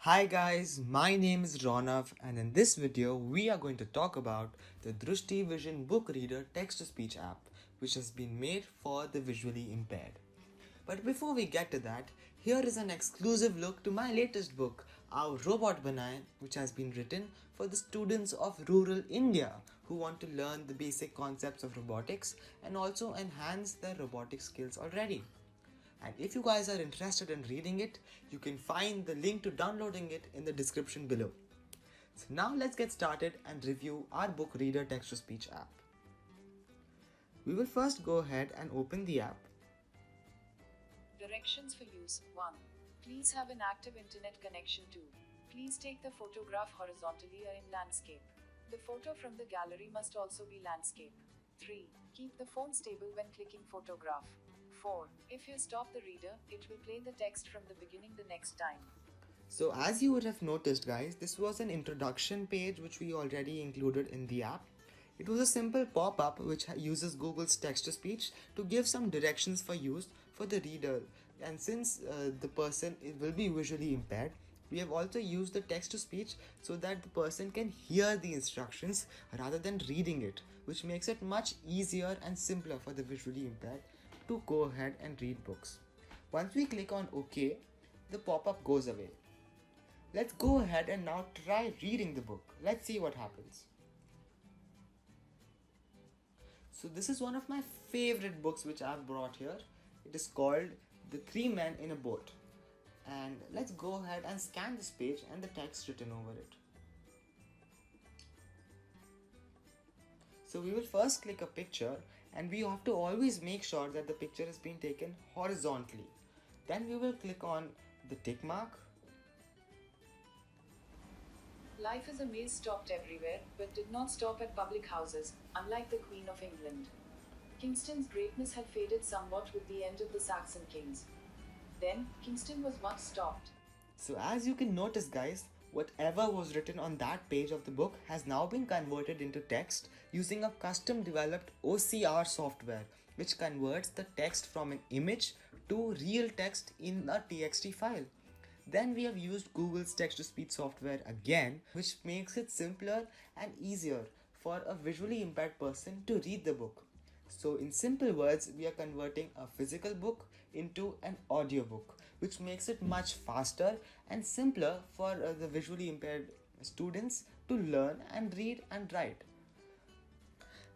Hi guys, my name is Ronav and in this video we are going to talk about the Drushti Vision Book Reader Text-to-Speech app which has been made for the visually impaired. But before we get to that, here is an exclusive look to my latest book, Our Robot Banaye, which has been written for the students of rural India who want to learn the basic concepts of robotics and also enhance their robotic skills already. And if you guys are interested in reading it, you can find the link to downloading it in the description below. So now let's get started and review our book reader text-to-speech app. We will first go ahead and open the app. Directions for use. 1. Please have an active internet connection. 2. Please take the photograph horizontally or in landscape. The photo from the gallery must also be landscape. 3. Keep the phone stable when clicking photograph. 4. If you stop the reader, it will play the text from the beginning the next time. So as you would have noticed guys, this was an introduction page which we already included in the app. It was a simple pop-up which uses Google's text-to-speech to give some directions for use for the reader. And since the person will be visually impaired, we have also used the text-to-speech so that the person can hear the instructions rather than reading it, which makes it much easier and simpler for the visually impaired to go ahead and read books. Once we click on OK, the pop-up goes away. Let's go ahead and now try reading the book. Let's see what happens. So this is one of my favorite books which I've brought here. It is called The Three Men in a Boat. And let's go ahead and scan this page and the text written over it. So we will first click a picture and we have to always make sure that the picture is being taken horizontally. Then we will click on the tick mark. Life as a maze stopped everywhere, but did not stop at public houses, unlike the Queen of England. Kingston's greatness had faded somewhat with the end of the Saxon kings. Then, Kingston was once stopped. So as you can notice guys, whatever was written on that page of the book has now been converted into text using a custom developed OCR software which converts the text from an image to real text in a TXT file. Then we have used Google's text-to-speech software again, which makes it simpler and easier for a visually impaired person to read the book. So in simple words, we are converting a physical book into an audiobook, which makes it much faster and simpler for the visually impaired students to learn and read and write.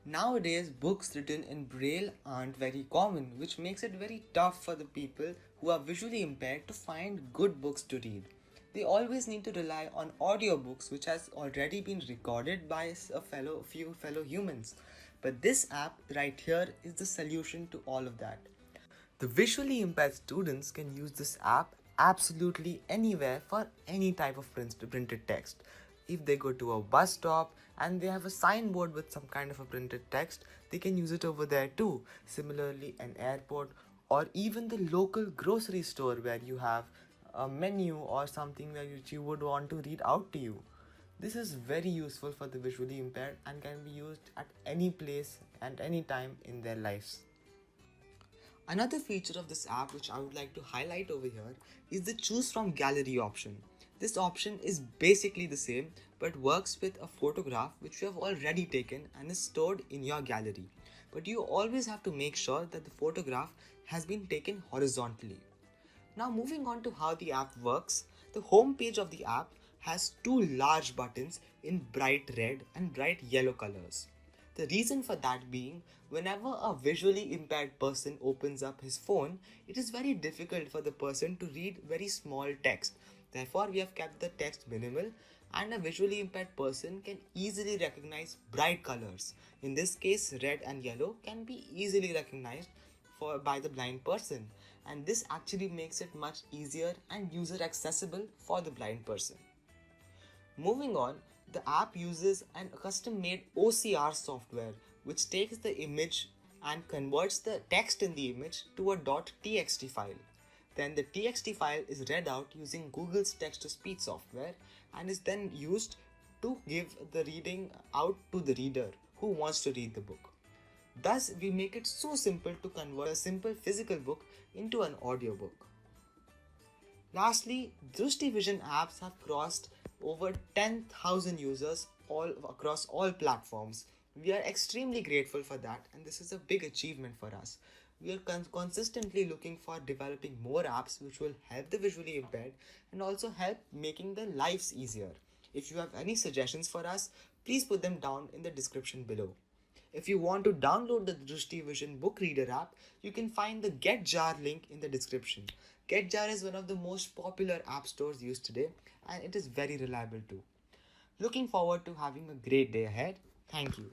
Nowadays, books written in Braille aren't very common, which makes it very tough for the people who are visually impaired to find good books to read. They always need to rely on audiobooks, which has already been recorded by a few fellow humans. But this app right here is the solution to all of that. The visually impaired students can use this app absolutely anywhere for any type of printed text. If they go to a bus stop and they have a signboard with some kind of a printed text, they can use it over there too. Similarly, an airport or even the local grocery store where you have a menu or something which you would want to read out to you. This is very useful for the visually impaired and can be used at any place and any time in their lives. Another feature of this app which I would like to highlight over here is the choose from gallery option. This option is basically the same but works with a photograph which you have already taken and is stored in your gallery. But you always have to make sure that the photograph has been taken horizontally. Now moving on to how the app works, the home page of the app has two large buttons in bright red and bright yellow colors. The reason for that being, whenever a visually impaired person opens up his phone, it is very difficult for the person to read very small text. Therefore, we have kept the text minimal and a visually impaired person can easily recognize bright colors. In this case, red and yellow can be easily recognized by the blind person, and this actually makes it much easier and user accessible for the blind person. Moving on, the app uses a custom made OCR software which takes the image and converts the text in the image to a .txt file. Then the TXT file is read out using Google's text-to-speech software and is then used to give the reading out to the reader who wants to read the book. Thus, we make it so simple to convert a simple physical book into an audiobook. Lastly, Drushti Vision apps have crossed over 10,000 users all across all platforms. We are extremely grateful for that, and this is a big achievement for us. We are consistently looking for developing more apps which will help the visually impaired and also help making their lives easier. If you have any suggestions for us, please put them down in the description below. If you want to download the Drushti Vision book reader app, you can find the Get Jar link in the description. Get Jar is one of the most popular app stores used today, and it is very reliable too. Looking forward to having a great day ahead. Thank you.